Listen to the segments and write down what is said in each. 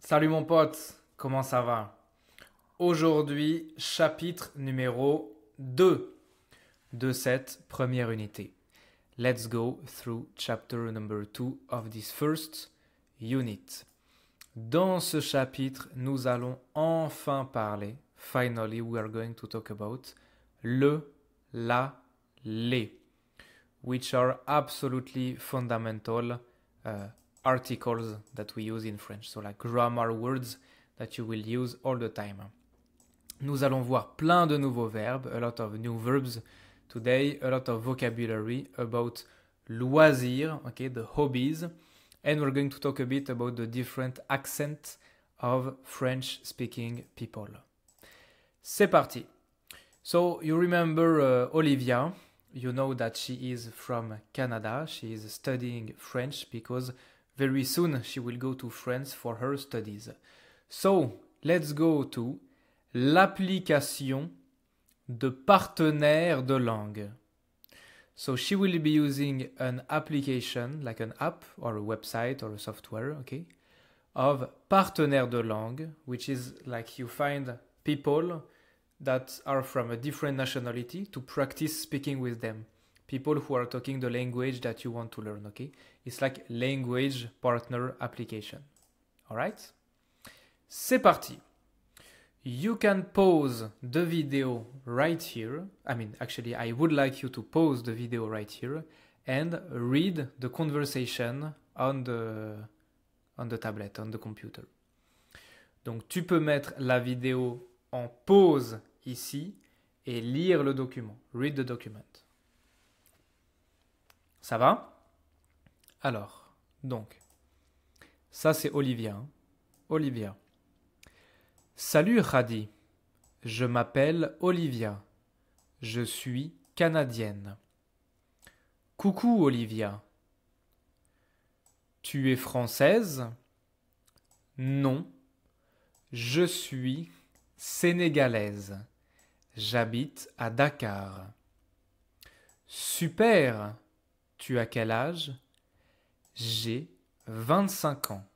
Salut mon pote, comment ça va? Aujourd'hui, chapitre numéro 2 de cette première unité. Let's go through chapter number 2 of this first unit. Dans ce chapitre, nous allons enfin parler, finally we are going to talk about le, la, les, which are absolutely fundamental articles that we use in French, so like grammar words that you will use all the time. Nous allons voir plein de nouveaux verbes, a lot of new verbs today, a lot of vocabulary about loisirs, okay, the hobbies, and we're going to talk a bit about the different accents of French-speaking people. C'est parti. So you remember Olivia. You know that she is from Canada. She is studying French because very soon she will go to France for her studies. So let's go to l'application de partenaire de langue. So she will be using an application, like an app or a website or a software, okay, of partenaire de langue, which is like you find people that are from a different nationality to practice speaking with them. People who are talking the language that you want to learn, okay? It's like language partner application. All right? C'est parti. You can pause the video right here. Actually, I would like you to pause the video right here and read the conversation on the tablet, on the computer. Donc, tu peux mettre la vidéo en pause ici et lire le document. Read the document. Ça va? Alors, donc, ça c'est Olivia. Olivia. Salut Khadi, je m'appelle Olivia. Je suis canadienne. Coucou Olivia. Tu es française? Non, je suis sénégalaise. J'habite à Dakar. Super! Tu as quel âge? J'ai 25 ans.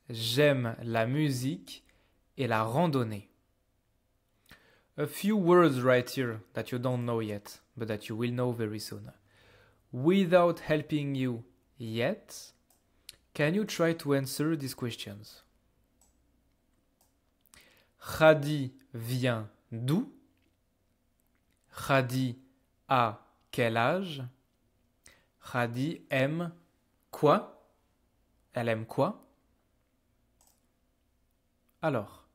J'aime la musique et la randonnée. A few words right here that you don't know yet, but that you will know very soon. Without helping you yet, can you try to answer these questions? Khadi vient d'où? Khadi a quel âge? Khadi aime quoi? Elle aime quoi? Alors,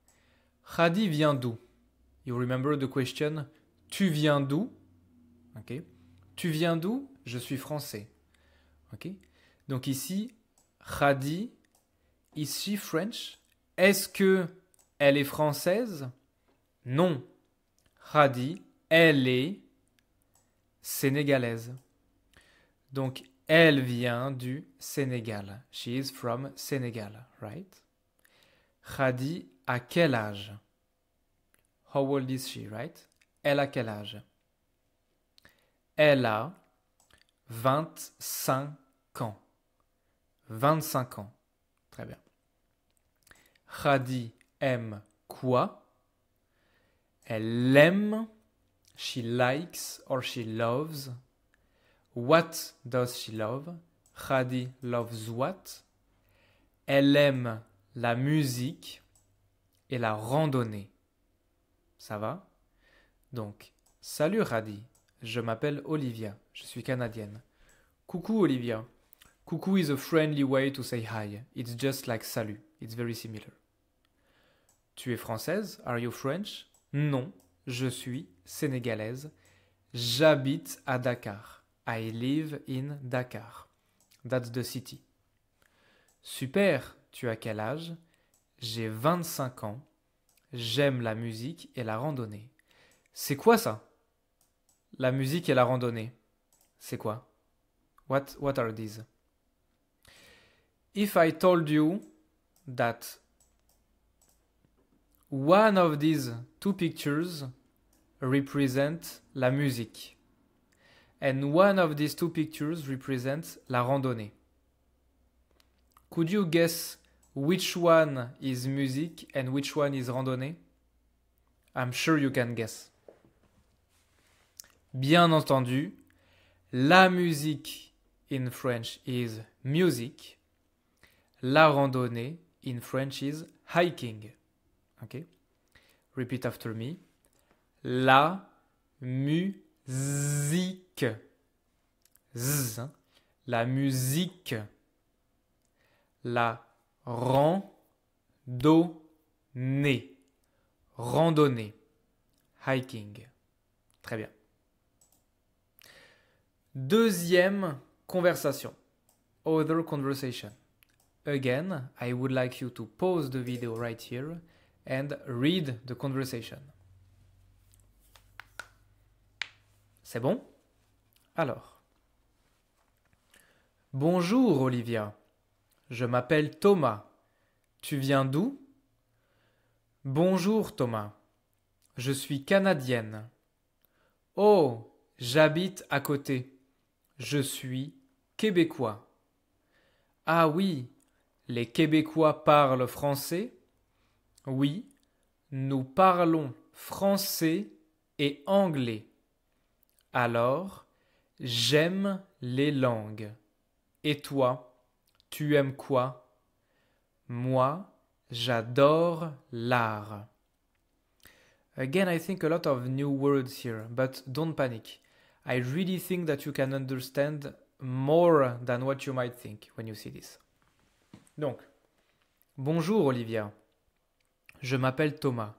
Khadi vient d'où? You remember the question? Tu viens d'où? Okay. Tu viens d'où? Je suis français. Okay. Donc ici, Khadi, is she French? Est-ce que elle est française? Non. Khadi, elle est sénégalaise. Donc, elle vient du Sénégal. She is from Senegal, right? Khadi a quel âge? How old is she, right? Elle a quel âge? Elle a 25 ans. 25 ans. Très bien. Khadi aime quoi? Elle aime. She likes or she loves. What does she love? Khadi loves what? Elle aime la musique et la randonnée. Ça va? Donc, salut Khadi, je m'appelle Olivia, je suis canadienne. Coucou Olivia. Coucou is a friendly way to say hi. It's just like salut. It's very similar. Tu es française? Are you French? Non, je suis sénégalaise. J'habite à Dakar. I live in Dakar. That's the city. Super, tu as quel âge? J'ai 25 ans. J'aime la musique et la randonnée. C'est quoi ça? La musique et la randonnée. C'est quoi? What are these? If I told you that one of these two pictures represent la musique and one of these two pictures represents la randonnée, could you guess which one is music and which one is randonnée? I'm sure you can guess. Bien entendu, la musique in French is music. La randonnée in French is hiking. Okay? Repeat after me. La musique. Z, hein? La musique. La randonnée. Randonnée. Hiking. Très bien. Deuxième conversation. Other conversation. Again, I would like you to pause the video right here and read the conversation. C'est bon? Alors. Bonjour Olivia. Je m'appelle Thomas. Tu viens d'où? Bonjour Thomas. Je suis canadienne. Oh, j'habite à côté. Je suis québécois. Ah oui, les Québécois parlent français? Oui, nous parlons français et anglais. Alors, j'aime les langues. Et toi, tu aimes quoi? Moi, j'adore l'art. Again, I think a lot of new words here, but don't panic. I really think that you can understand more than what you might think when you see this. Donc, bonjour Olivia. Je m'appelle Thomas.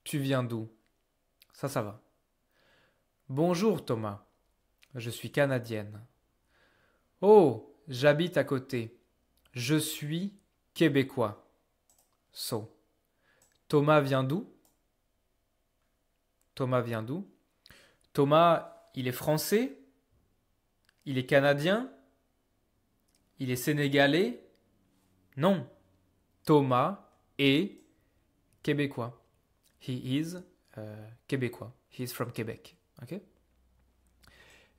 Tu viens d'où? Ça va. Bonjour Thomas. Je suis canadienne. Oh, j'habite à côté. Je suis québécois. So. Thomas vient d'où? Thomas vient d'où? Thomas, il est français? Il est canadien? Il est sénégalais? Non. Thomas est québécois. He is québécois. He is from Quebec. Okay?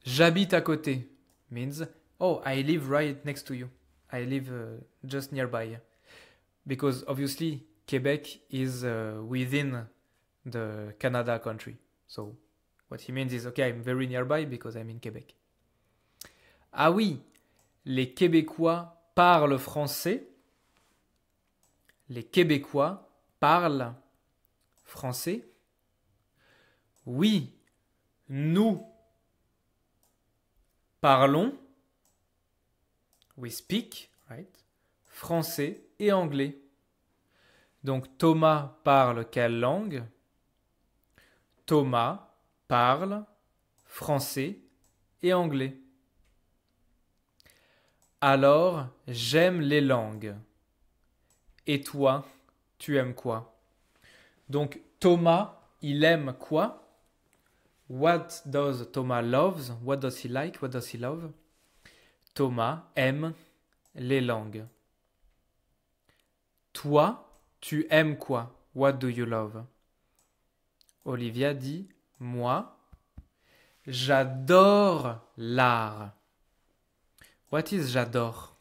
J'habite à côté means, oh, I live right next to you. I live just nearby. Because obviously, Quebec is within the Canada country. So, what he means is, okay, I'm very nearby because I'm in Quebec. Ah oui, les Québécois parlent français. Les Québécois parlent français. Oui, nous parlons, we speak, right, français et anglais. Donc Thomas parle quelle langue? Thomas parle français et anglais. Alors, j'aime les langues. Et toi, tu aimes quoi? Donc Thomas, il aime quoi? What does Thomas loves? What does he like? What does he love? Thomas aime les langues. Toi, tu aimes quoi? What do you love? Olivia dit, moi, j'adore l'art. What is j'adore?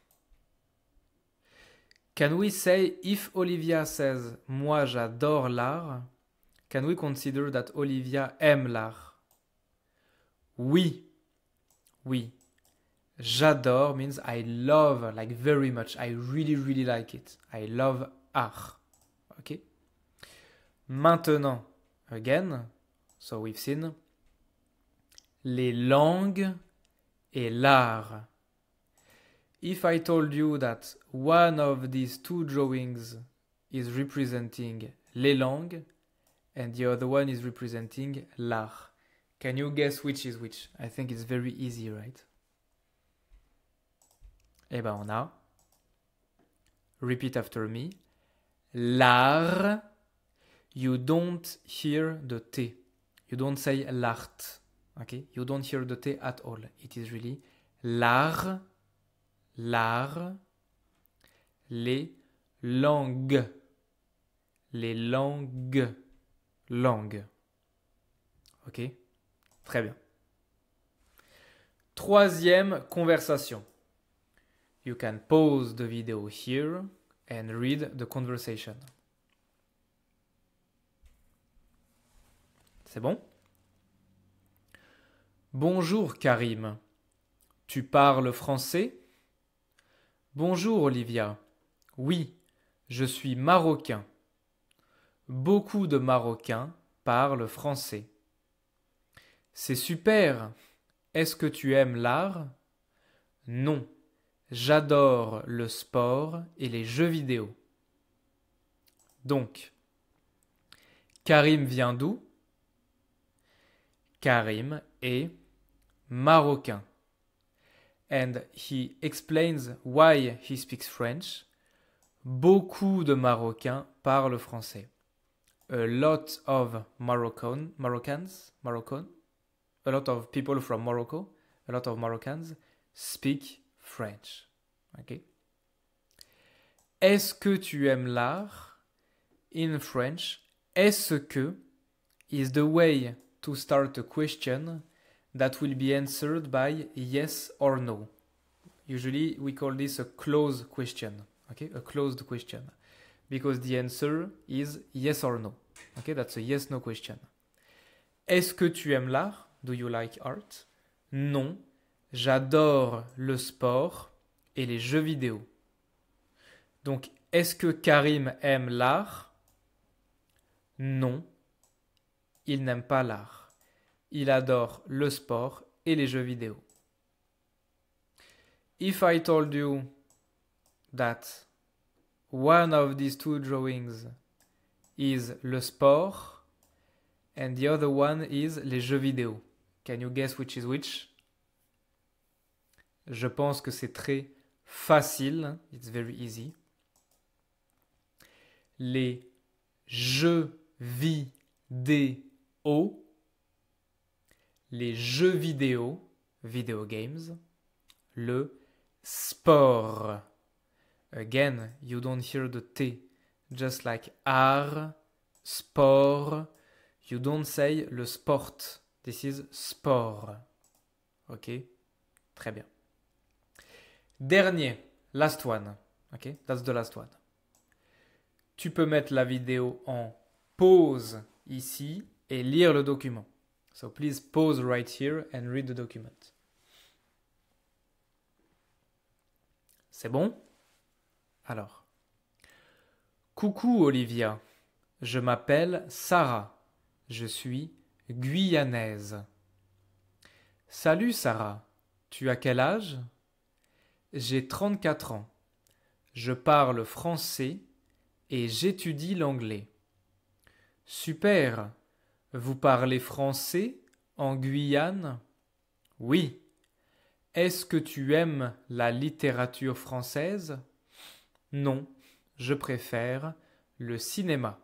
Can we say, if Olivia says, moi j'adore l'art, can we consider that Olivia aime l'art? Oui. Oui. J'adore means I love, like very much. I really, really like it. I love art. Okay? Maintenant, again, so we've seen, les langues et l'art. If I told you that one of these two drawings is representing les langues and the other one is representing l'art, can you guess which is which? I think it's very easy, right? Eh ben on a, repeat after me, l'art, you don't hear the T. You don't say l'art, okay? You don't hear the T at all. It is really l'art, l'art, les langues, les langues, langues. Ok? Très bien. Troisième conversation. You can pause the video here and read the conversation. C'est bon? Bonjour Karim. Tu parles français? Bonjour Olivia. Oui, je suis marocain. Beaucoup de Marocains parlent français. C'est super. Est-ce que tu aimes l'art? Non. J'adore le sport et les jeux vidéo. Donc, Karim vient d'où? Karim est marocain. And he explains why he speaks French. Beaucoup de Marocains parlent français. A lot of Moroccans, a lot of people from Morocco, a lot of Moroccans speak French. Okay? Est-ce que tu aimes l'art? In French, est-ce que is the way to start a question that will be answered by yes or no. Usually we call this a closed question. Okay, a closed question. Because the answer is yes or no. Okay, that's a yes-no question. Est-ce que tu aimes l'art? Do you like art? Non, j'adore le sport et les jeux vidéo. Donc, est-ce que Karim aime l'art? Non, il n'aime pas l'art. Il adore le sport et les jeux vidéo. If I told you that one of these two drawings is le sport and the other one is les jeux vidéo, can you guess which is which? Je pense que c'est très facile. It's very easy. Les jeux vidéo. Les jeux vidéo. Video games. Le sport. Again, you don't hear the T. Just like art, sport. You don't say le sport. This is sport. Ok? Très bien. Dernier, last one. Ok? That's the last one. Tu peux mettre la vidéo en pause ici et lire le document. So please pause right here and read the document. C'est bon? Alors. Coucou Olivia. Je m'appelle Sarah. Je suis guyanaise. Salut Sarah. Tu as quel âge? J'ai 34 ans. Je parle français et j'étudie l'anglais. Super. Vous parlez français en Guyane? Oui. Est-ce que tu aimes la littérature française? Non, je préfère le cinéma.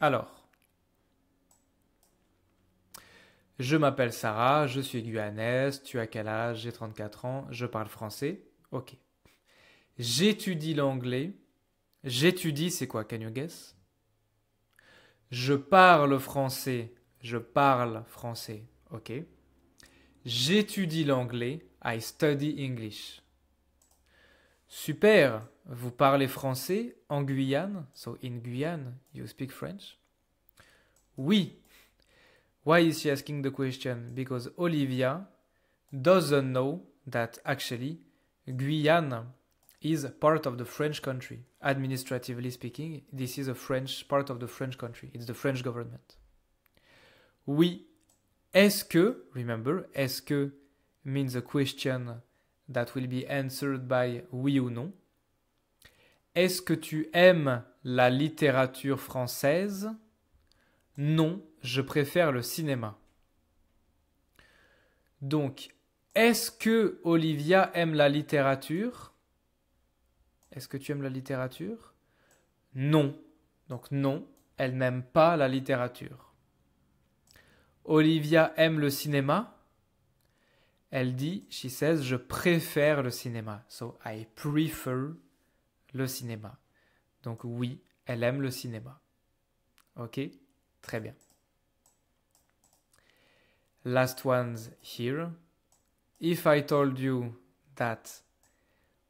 Alors, je m'appelle Sarah, je suis guyanaise, tu as quel âge? J'ai 34 ans, je parle français. Ok. J'étudie l'anglais. J'étudie, c'est quoi? Can you guess? Je parle français. Je parle français. Ok. J'étudie l'anglais. I study English. Super. Vous parlez français en Guyane? So in Guyane, you speak French? Oui. Why is she asking the question? Because Olivia doesn't know that actually Guyane is part of the French country. Administratively speaking, this is a French part of the French country. It's the French government. Oui. Est-ce que, remember, est-ce que means a question that will be answered by oui ou non. Est-ce que tu aimes la littérature française? Non, je préfère le cinéma. Donc, est-ce que Olivia aime la littérature? Est-ce que tu aimes la littérature? Non. Donc non, elle n'aime pas la littérature. Olivia aime le cinéma? Elle dit, she says, je préfère le cinéma. So, I prefer le cinéma. Donc oui, elle aime le cinéma. Ok? Très bien. Last ones here. If I told you that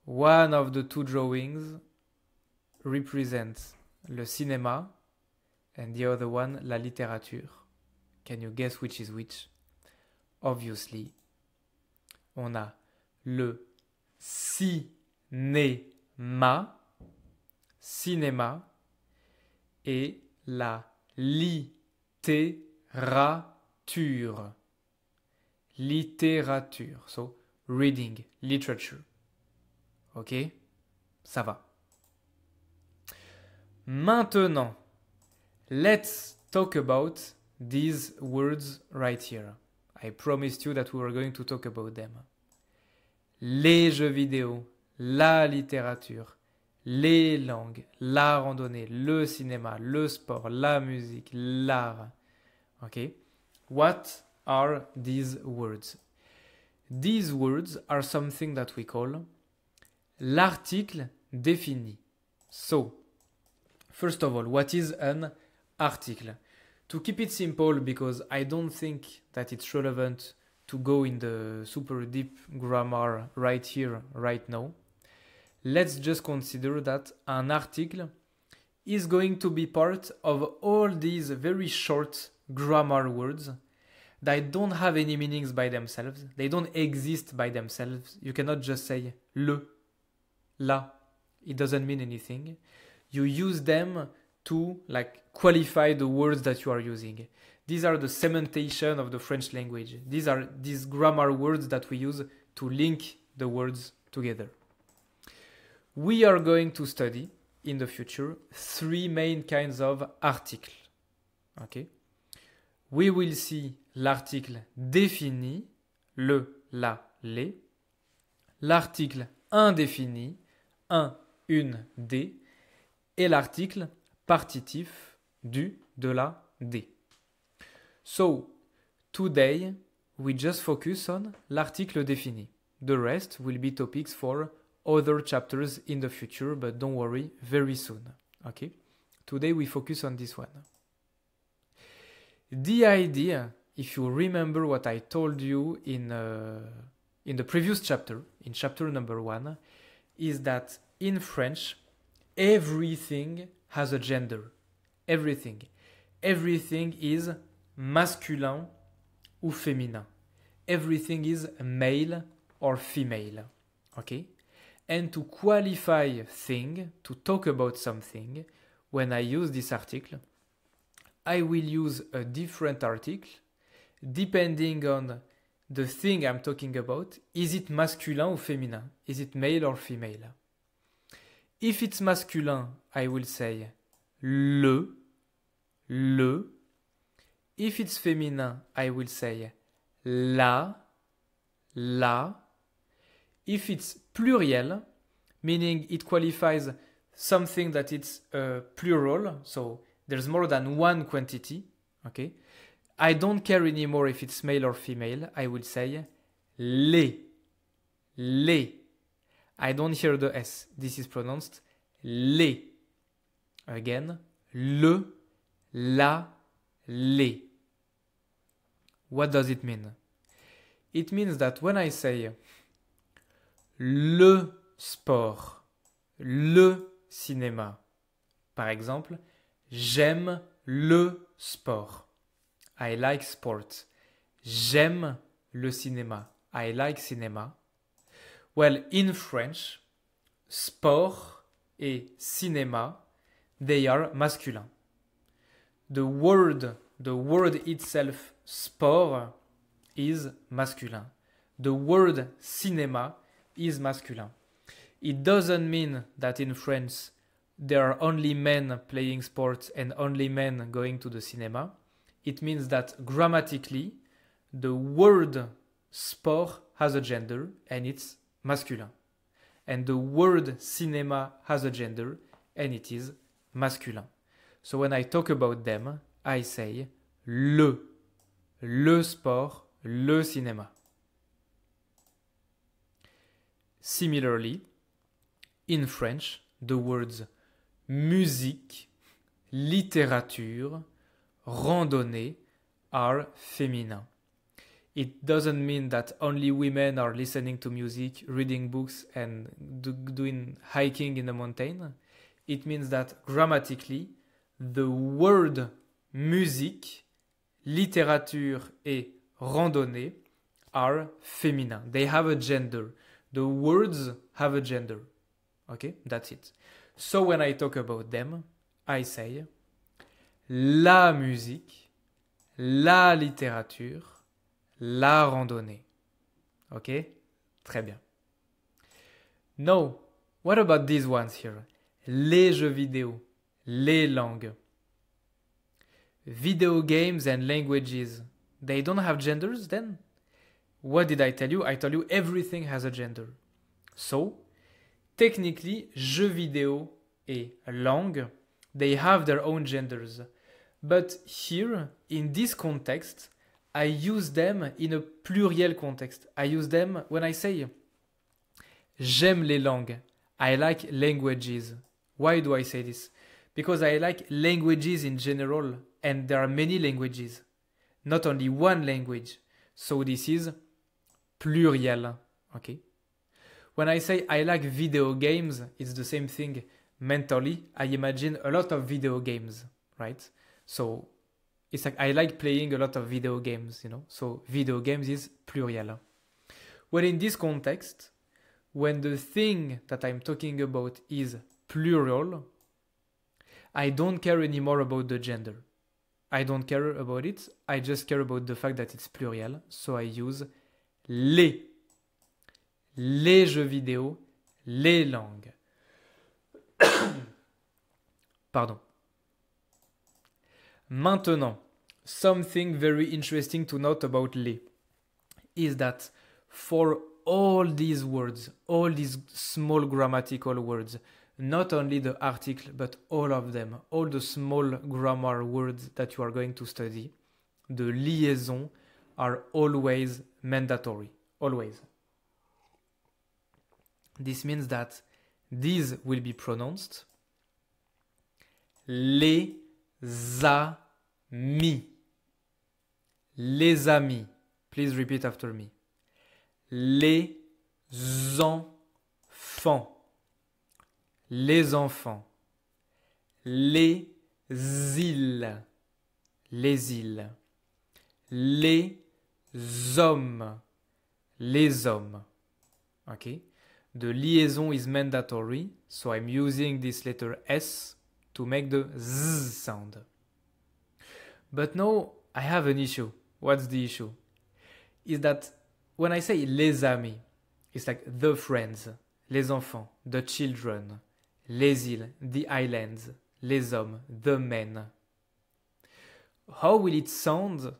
one of the two drawings represents le cinéma and the other one la littérature. Can you guess which is which? Obviously, on a le cinéma et la littérature. Littérature. So, reading, literature. Ok? Ça va. Maintenant, let's talk about these words right here. I promised you that we were going to talk about them. Les jeux vidéo, la littérature, les langues, la randonnée, le cinéma, le sport, la musique, l'art. Okay? What are these words? These words are something that we call l'article défini. So, first of all, what is an article? To keep it simple, because I don't think that it's relevant to go in the super deep grammar right here, right now, let's just consider that an article is going to be part of all these very short grammar words that don't have any meanings by themselves. They don't exist by themselves. You cannot just say le, la. It doesn't mean anything. You use them to qualify the words that you are using. These are the cementation of the French language. These are these grammar words that we use to link the words together. We are going to study in the future 3 main kinds of articles. Okay? We will see l'article défini, le, la, les, l'article indéfini, un, une, des, et l'article partitif du, de la, des. So, today, we just focus on l'article défini. The rest will be topics for other chapters in the future, but don't worry, very soon. Okay? Today we focus on this one. The idea, if you remember what I told you in the previous chapter, in chapter number 1, is that in French, everything has a gender. Everything. Everything is masculin ou féminin. Everything is male or female. Okay? And to qualify thing, to talk about something, when I use this article, I will use a different article depending on the thing I'm talking about. Is it masculin ou féminin? Is it male or female? If it's masculin, I will say le. If it's féminin, I will say la. If it's pluriel, meaning it qualifies something that it's plural, so there's more than one quantity, okay? I don't care anymore if it's male or female. I will say les. I don't hear the S. This is pronounced les. Again, le, la, les. What does it mean? It means that when I say le sport, le cinéma, par exemple, j'aime le sport. I like sport. J'aime le cinéma. I like cinéma. Well, in French, sport et cinéma, they are masculin. The word itself, sport, is masculin. The word cinéma is masculin. It doesn't mean that in France there are only men playing sports and only men going to the cinema. It means that grammatically the word sport has a gender and it's masculin. And the word cinéma has a gender and it is masculin. So when I talk about them, I say le sport, le cinéma. Similarly, in French, the words musique, littérature, randonnée are féminins. It doesn't mean that only women are listening to music, reading books, and doing hiking in the mountain. It means that grammatically, the word musique, littérature et randonnée are feminine. They have a gender. The words have a gender. Okay, that's it. So when I talk about them, I say la musique, la littérature, la randonnée. Okay? Très bien. Now, what about these ones here? Les jeux vidéo, les langues. Video games and languages. They don't have genders then? What did I tell you? I told you everything has a gender. So, technically, jeux vidéo et langue, they have their own genders. But here, in this context, I use them in a pluriel context. I use them when I say j'aime les langues. I like languages. Why do I say this? Because I like languages in general, and there are many languages, not only one language. So this is pluriel. Okay? When I say I like video games, it's the same thing. Mentally, I imagine a lot of video games, right? So it's like I like playing a lot of video games, you know? So video games is pluriel. Well, in this context, when the thing that I'm talking about is plural, I don't care anymore about the gender. I don't care about it. I just care about the fact that it's plural. So I use les. Les jeux vidéo, les langues. Pardon. Maintenant, something very interesting to note about les is that for all these words, all these small grammatical words, not only the article, but all of them, all the small grammar words that you are going to study, the liaisons are always mandatory. Always. This means that these will be pronounced les amis. Les amis. Please repeat after me. Les enfants. Les enfants. Les îles. Les îles. Les hommes. Les hommes. Okay? The liaison is mandatory, so I'm using this letter S to make the Z sound. But now I have an issue. What's the issue? Is that when I say les amis, it's like the friends, les enfants, the children, les îles, the islands, les hommes, the men. How will it sound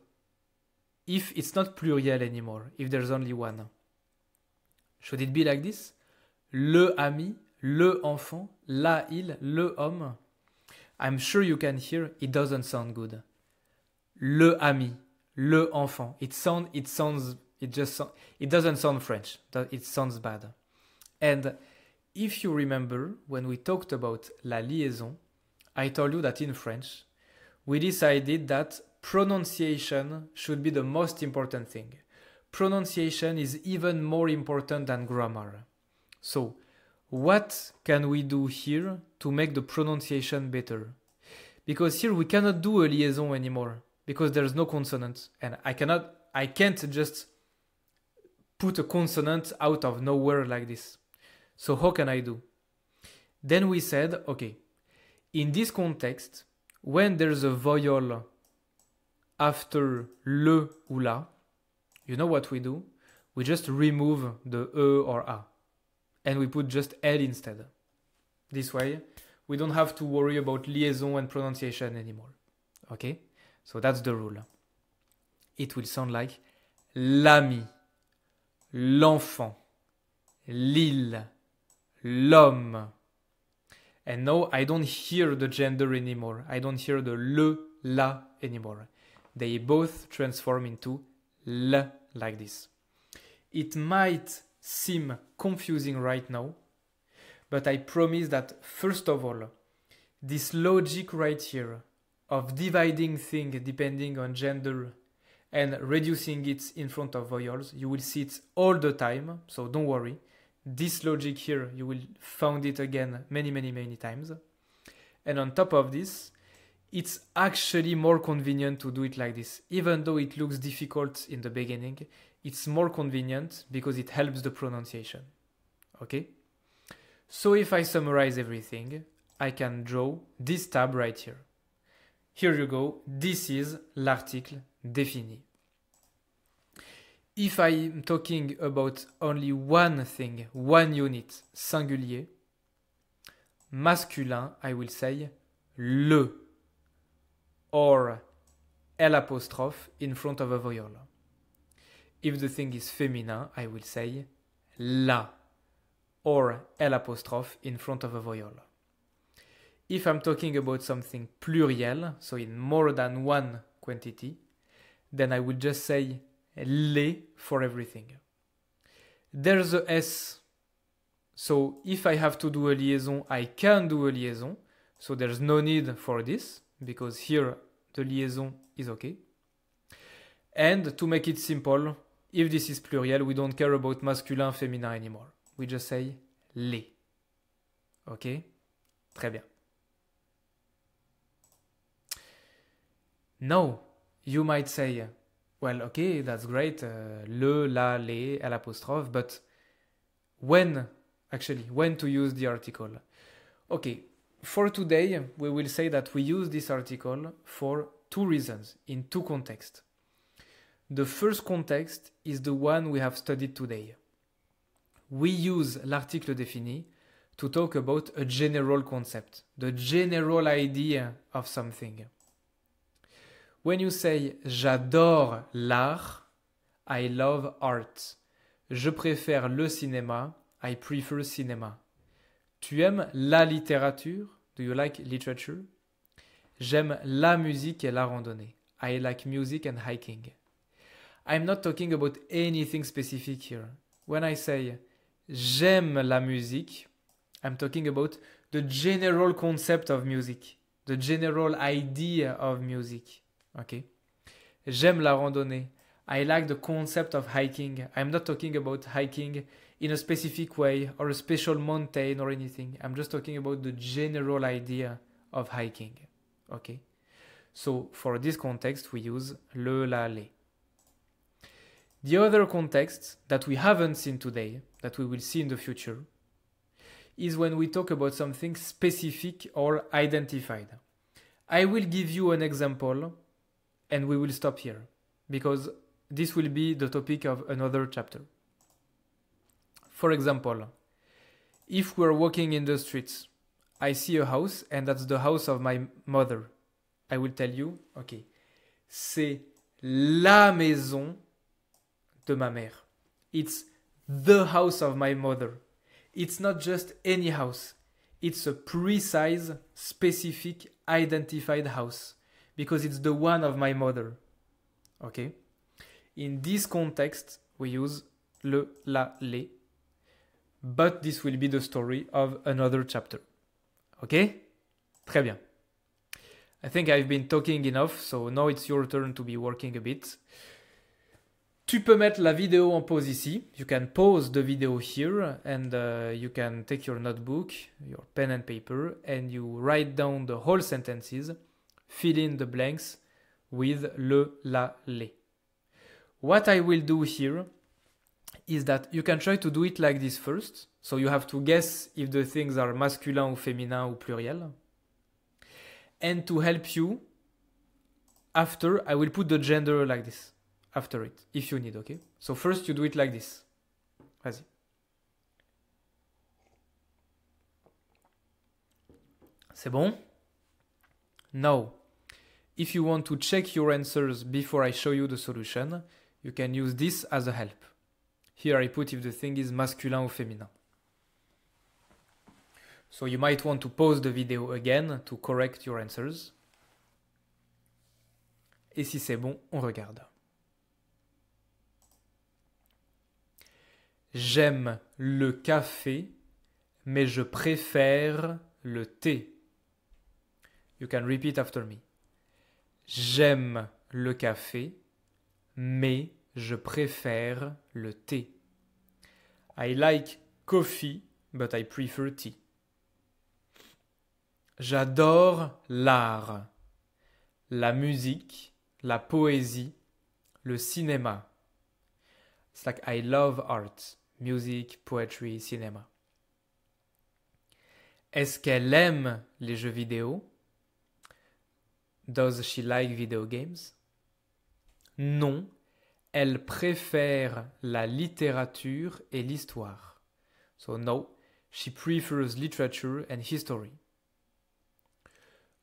if it's not plurial anymore, if there's only one? Should it be like this? Le ami, le enfant, la île, le homme. I'm sure you can hear it doesn't sound good. Le ami, le enfant. It doesn't sound French. It sounds bad. And if you remember, when we talked about la liaison, I told you that in French, we decided that pronunciation should be the most important thing. Pronunciation is even more important than grammar. So, what can we do here to make the pronunciation better? Because here we cannot do a liaison anymore because there's no consonant, and I can't just put a consonant out of nowhere like this. So how can I do? Then we said, okay, in this context, when there's a vowel after le ou la, you know what we do? We just remove the e or a. And we put just L instead. This way, we don't have to worry about liaison and pronunciation anymore. Okay? So that's the rule. It will sound like l'ami, l'enfant, l'île, l'homme. And now I don't hear the gender anymore. I don't hear the le, la anymore. They both transform into l like this. It might seem confusing right now, but I promise that first of all, this logic right here of dividing things depending on gender and reducing it in front of vowels. You will see it all the time, so don't worry. This logic here, you will find it again many times. And on top of this, it's actually more convenient to do it like this. Even though it looks difficult in the beginning, it's more convenient because it helps the pronunciation. Okay? So if I summarize everything, I can draw this tab right here. Here you go. This is l'article défini. If I'm talking about only one thing, one unit, singulier, masculin, I will say le or L' in front of a vowel. If the thing is féminin, I will say la or L' in front of a vowel. If I'm talking about something pluriel, so in more than one quantity, then I will just say les for everything. There's a S, so if I have to do a liaison, I can do a liaison, so there's no need for this, because here the liaison is okay. And to make it simple, if this is pluriel, we don't care about masculin, féminin anymore. We just say les. Okay? Très bien. Now, you might say, well, okay, that's great, le, la, les, L', but when to use the article? Okay, for today, we will say that we use this article for two reasons, in two contexts. The first context is the one we have studied today. We use l'article défini to talk about a general concept, the general idea of something. When you say j'adore l'art, I love art. Je préfère le cinéma, I prefer cinema. Tu aimes la littérature? Do you like literature? J'aime la musique et la randonnée. I like music and hiking. I'm not talking about anything specific here. When I say j'aime la musique, I'm talking about the general concept of music, the general idea of music. Okay? J'aime la randonnée. I like the concept of hiking. I'm not talking about hiking in a specific way or a special mountain or anything. I'm just talking about the general idea of hiking. Okay? So for this context, we use le, la, les. The other context that we haven't seen today, that we will see in the future, is when we talk about something specific or identified. I will give you an example and we will stop here because this will be the topic of another chapter. For example, if we're walking in the streets, I see a house and that's the house of my mother. I will tell you, okay, c'est la maison de ma mère. It's the house of my mother. It's not just any house. It's a precise, specific, identified house because it's the one of my mother. Okay? In this context, we use le, la, les. But this will be the story of another chapter. Okay? Très bien. I think I've been talking enough, so now it's your turn to be working a bit. Tu peux mettre la vidéo en pause ici. You can pause the video here and you can take your notebook, your pen and paper, and you write down the whole sentences, fill in the blanks with le, la, les. What I will do here is that you can try to do it like this first. So you have to guess if the things are masculin ou féminin ou pluriel. And to help you, after, I will put the gender like this. After it, if you need, okay? So first you do it like this. Vas-y. C'est bon? Now, if you want to check your answers before I show you the solution, you can use this as a help. Here I put if the thing is masculin ou féminin. So you might want to pause the video again to correct your answers. Et si c'est bon, on regarde. J'aime le café, mais je préfère le thé. You can repeat after me. J'aime le café, mais je préfère le thé. I like coffee, but I prefer tea. J'adore l'art, la musique, la poésie, le cinéma. It's like I love art, music, poetry, cinéma. Est-ce qu'elle aime les jeux vidéo? Does she like video games? Non, elle préfère la littérature et l'histoire. So no, she prefers literature and history.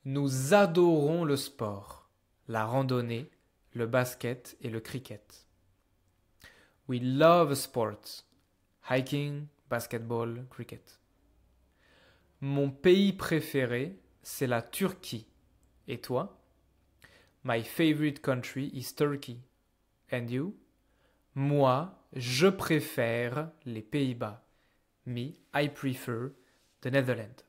Nous adorons le sport, la randonnée, le basket et le cricket. We love sports, hiking, basketball, cricket. Mon pays préféré, c'est la Turquie. Et toi? My favorite country is Turkey. And you? Moi, je préfère les Pays-Bas. Me, I prefer the Netherlands.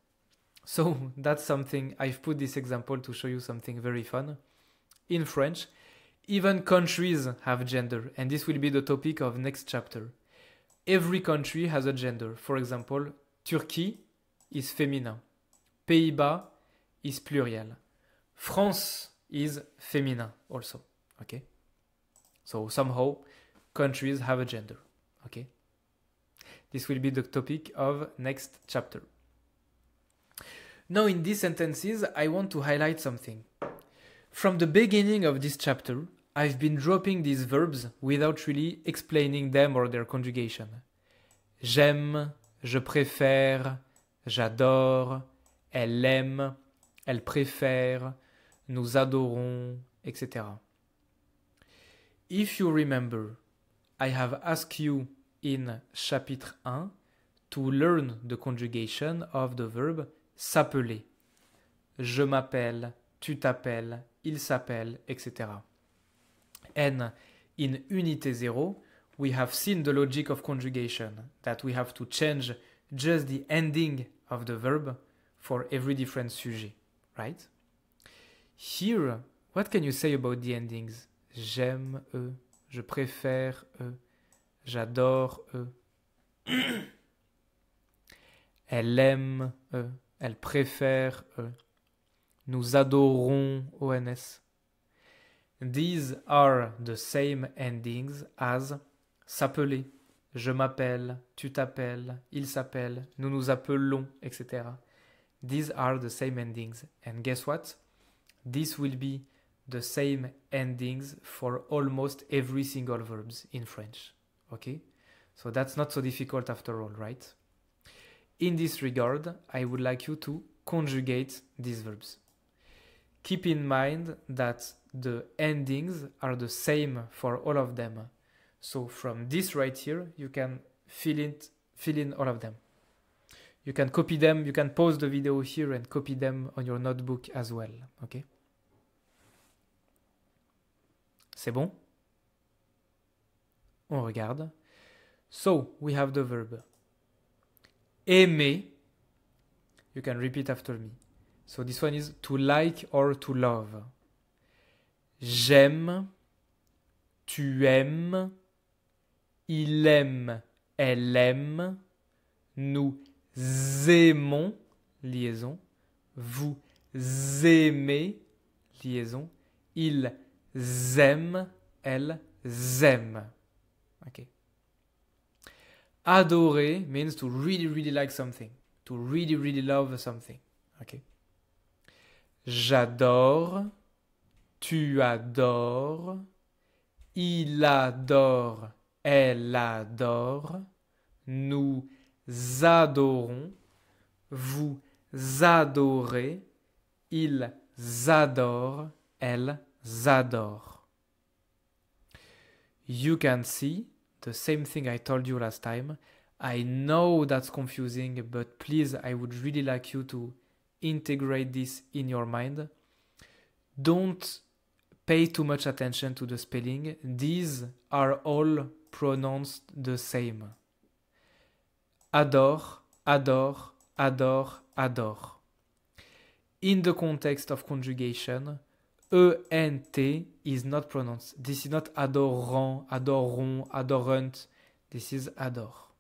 So that's something, I've put this example to show you something very fun. In French, even countries have gender, and this will be the topic of next chapter. Every country has a gender. For example, Turkey is féminin. Pays-Bas is pluriel. France is féminin also. Okay? So somehow countries have a gender. Okay? This will be the topic of next chapter. Now in these sentences, I want to highlight something. From the beginning of this chapter, I've been dropping these verbs without really explaining them or their conjugation. J'aime, je préfère, j'adore, elle aime, elle préfère, nous adorons, etc. If you remember, I have asked you in chapitre 1 to learn the conjugation of the verb s'appeler. Je m'appelle, tu t'appelles, il s'appelle, etc. And in unité 0, we have seen the logic of conjugation, that we have to change just the ending of the verb for every different sujet, right? Here, what can you say about the endings? J'aime eux, je préfère eux, j'adore eux. Elle aime eux, elle préfère eux. Nous adorons ONS. These are the same endings as s'appeler, je m'appelle, tu t'appelles, il s'appelle, nous nous appelons, etc. These are the same endings. And guess what? This will be the same endings for almost every single verbs in French. Okay? So that's not so difficult after all, right? In this regard, I would like you to conjugate these verbs. Keep in mind that the endings are the same for all of them. So from this right here, you can fill in all of them. You can copy them, you can pause the video here and copy them on your notebook as well. Okay? C'est bon? On regarde. So, we have the verb aimer. You can repeat after me. So this one is to like or to love. J'aime, tu aimes, il aime, elle aime, nous aimons, liaison, vous aimez, liaison, ils aiment, elles aiment. Okay. Adorer means to really, really like something, to really, really love something. Okay. J'adore, tu adores, il adore, elle adore, nous adorons, vous adorez, ils adorent, elles adorent. You can see the same thing I told you last time. I know that's confusing, but please, I would really like you to integrate this in your mind. Don't pay too much attention to the spelling. These are all pronounced the same. Adore, adore, adore, adore. In the context of conjugation, E-N-T is not pronounced. This is not adorant, adoron, adorant. This is adore.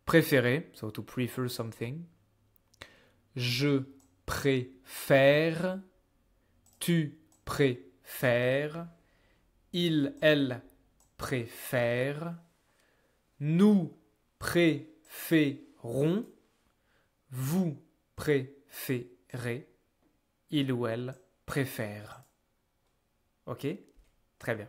Préférer, so to prefer something. Je préfère. Tu préfères. Il, elle préfère. Nous préférons. Vous préférez. Il ou elle préfère. Ok? Très bien.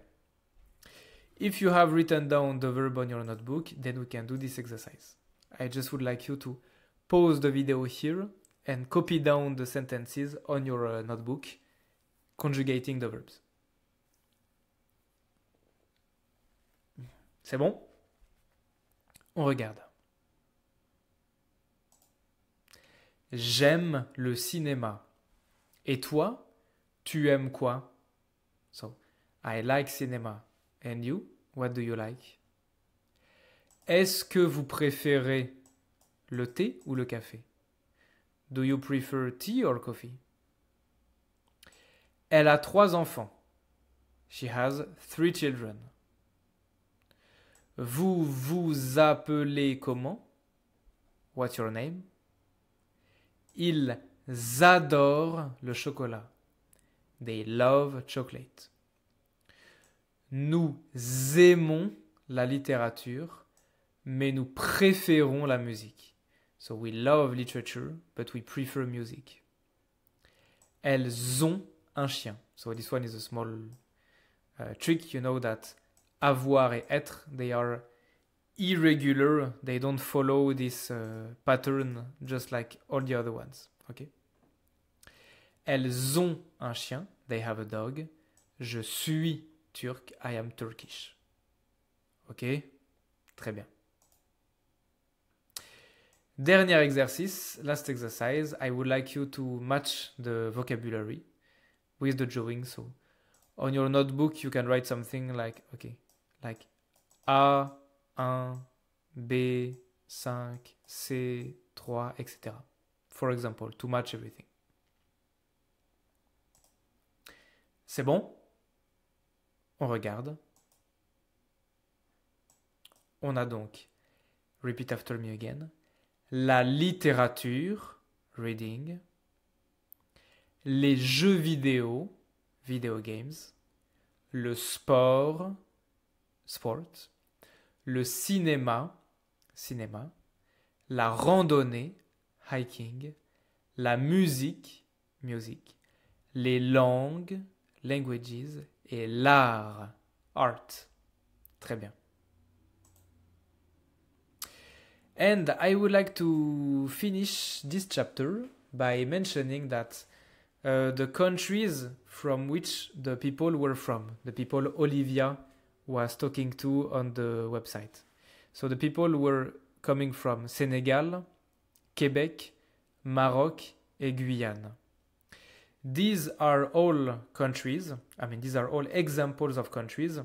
If you have written down the verb on your notebook, then we can do this exercise. I just would like you to pause the video here and copy down the sentences on your notebook, conjugating the verbs. C'est bon? On regarde. J'aime le cinéma. Et toi, tu aimes quoi? So, I like cinema. And you, what do you like? Est-ce que vous préférez le thé ou le café? Do you prefer tea or coffee? Elle a 3 enfants. She has 3 children. Vous vous appelez comment? What's your name? Ils adorent le chocolat. They love chocolate. Nous aimons la littérature, mais nous préférons la musique. So we love literature, but we prefer music. Elles ont un chien. So this one is a small trick. You know that avoir et être, they are irregular. They don't follow this pattern just like all the other ones. Okay? Elles ont un chien. They have a dog. Je suis turc. I am Turkish. Ok? Très bien. Dernier exercice, last exercise. I would like you to match the vocabulary with the drawing. So on your notebook, you can write something like, okay, like A, 1, B, 5, C, 3, etc. For example, to match everything. C'est bon? On regarde. On a donc, repeat after me again, la littérature, reading, les jeux vidéo, video games, le sport, sport, le cinéma, cinéma, la randonnée, hiking, la musique, music, les langues, languages, et l'art, art. Très bien. And I would like to finish this chapter by mentioning that the countries from which the people were from, the people Olivia was talking to on the website. So the people were coming from Senegal, Quebec, Maroc, and Guyane. These are all countries, these are all examples of countries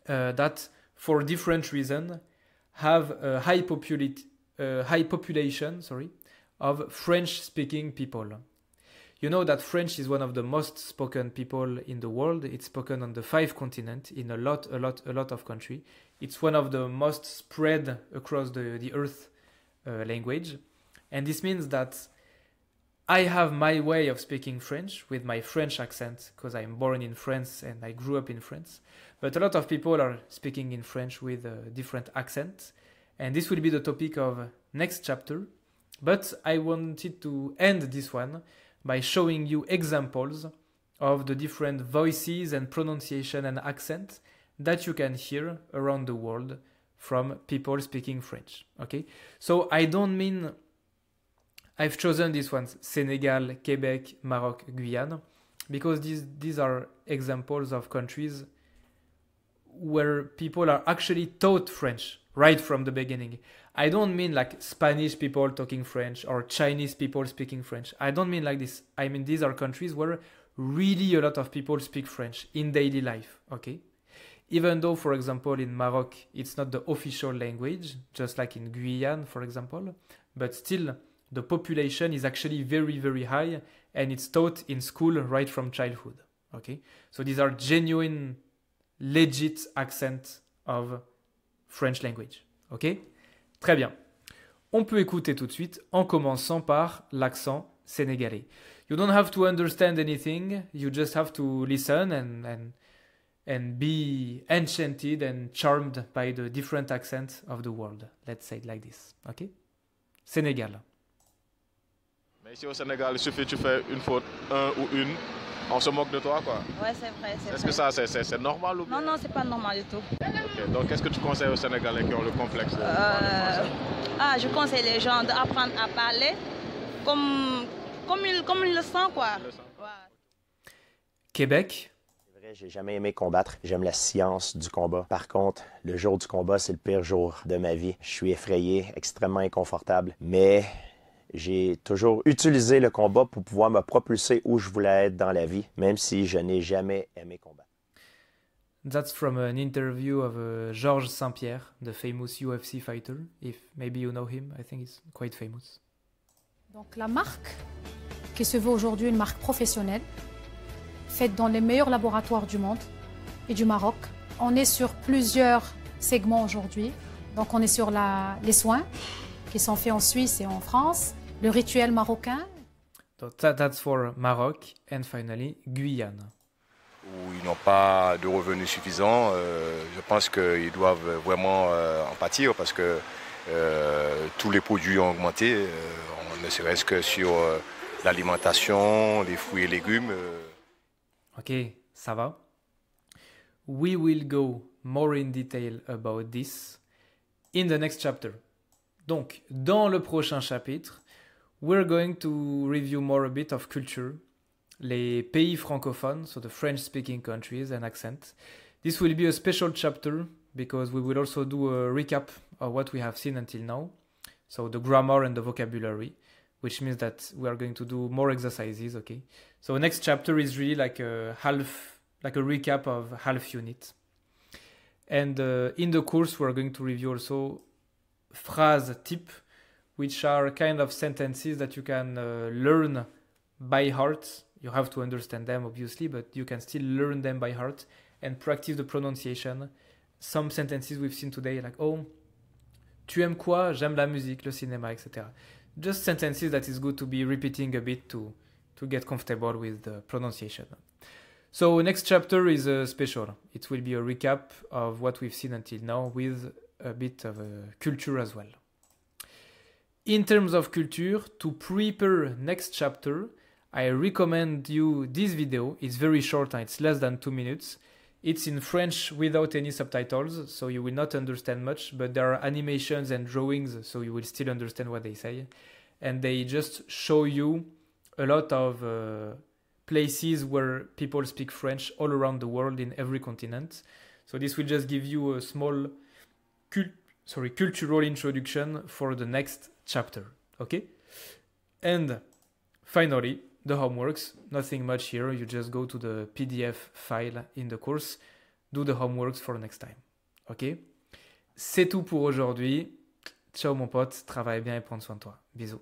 that, for different reasons, have a high population of French-speaking people. You know that French is one of the most spoken people in the world. It's spoken on the 5 continents in a lot of countries. It's one of the most spread across the earth language. And this means that I have my way of speaking French with my French accent because I'm born in France and I grew up in France. But a lot of people are speaking in French with a different accent. And this will be the topic of next chapter. But I wanted to end this one by showing you examples of the different voices and pronunciation and accent that you can hear around the world from people speaking French. Okay? So I don't mean I've chosen these ones, Senegal, Quebec, Maroc, Guyane, because these are examples of countries where people are actually taught French right from the beginning. I don't mean like Spanish people talking French or Chinese people speaking French. I don't mean like this. I mean these are countries where really a lot of people speak French in daily life, okay? Even though, for example, in Maroc, it's not the official language, just like in Guyane, for example, but still, the population is actually very, very high, and it's taught in school right from childhood. Okay? So these are genuine, legit accents of French language. Ok? Très bien. On peut écouter tout de suite en commençant par l'accent sénégalais. You don't have to understand anything, you just have to listen and be enchanted and charmed by the different accents of the world. Let's say it like this. Ok? Sénégal. Mais ici au Sénégal, il suffit que tu fais une faute, un ou une, on se moque de toi, quoi. Ouais, c'est vrai, c'est Est-ce vrai. que ça, c'est normal ou bien? Non, non, c'est pas normal du tout. Ok, donc qu'est-ce que tu conseilles aux Sénégalais qui ont le complexe de parler français? Je conseille les gens d'apprendre à parler comme ils le sentent, quoi. Ouais. Québec. C'est vrai, j'ai jamais aimé combattre. J'aime la science du combat. Par contre, le jour du combat, c'est le pire jour de ma vie. Je suis effrayé, extrêmement inconfortable, mais j'ai toujours utilisé le combat pour pouvoir me propulser où je voulais être dans la vie, même si je n'ai jamais aimé combattre. That's from an interview of Georges Saint-Pierre, the famous UFC fighter. If maybe you know him, I think he's quite famous. Donc la marque, qui se veut aujourd'hui une marque professionnelle, faite dans les meilleurs laboratoires du monde et du Maroc. On est sur plusieurs segments aujourd'hui. Donc on est sur les soins qui sont faits en Suisse et en France, le rituel marocain. So that's for Maroc. And finally, Guyane. Où ils n'ont pas de revenus suffisants. Je pense qu'ils doivent vraiment en pâtir parce que tous les produits ont augmenté, ne serait-ce que sur l'alimentation, les fruits et légumes. Ok, ça va. We will go more in detail about this in the next chapter. Donc, dans le prochain chapitre, we're going to review more a bit of culture, les pays francophones, so the French-speaking countries and accent. This will be a special chapter because we will also do a recap of what we have seen until now, so the grammar and the vocabulary, which means that we are going to do more exercises, okay? So next chapter is really like a recap of half unit. And in the course, we're going to review also phrase type, which are kind of sentences that you can learn by heart. You have to understand them, obviously, but you can still learn them by heart and practice the pronunciation. Some sentences we've seen today, like, oh, tu aimes quoi? J'aime la musique, le cinéma, etc. Just sentences that is good to be repeating a bit to get comfortable with the pronunciation. So next chapter is special. It will be a recap of what we've seen until now with a bit of culture as well. In terms of culture, to prepare next chapter, I recommend you this video. It's very short, it's less than 2 minutes. It's in French without any subtitles, so you will not understand much, but there are animations and drawings, so you will still understand what they say. And they just show you a lot of places where people speak French all around the world in every continent. So this will just give you a small cultural introduction for the next chapter. Okay? And finally, the homeworks. Nothing much here. You just go to the PDF file in the course. Do the homeworks for next time. Ok? C'est tout pour aujourd'hui. Ciao mon pote. Travaille bien et prends soin de toi. Bisous.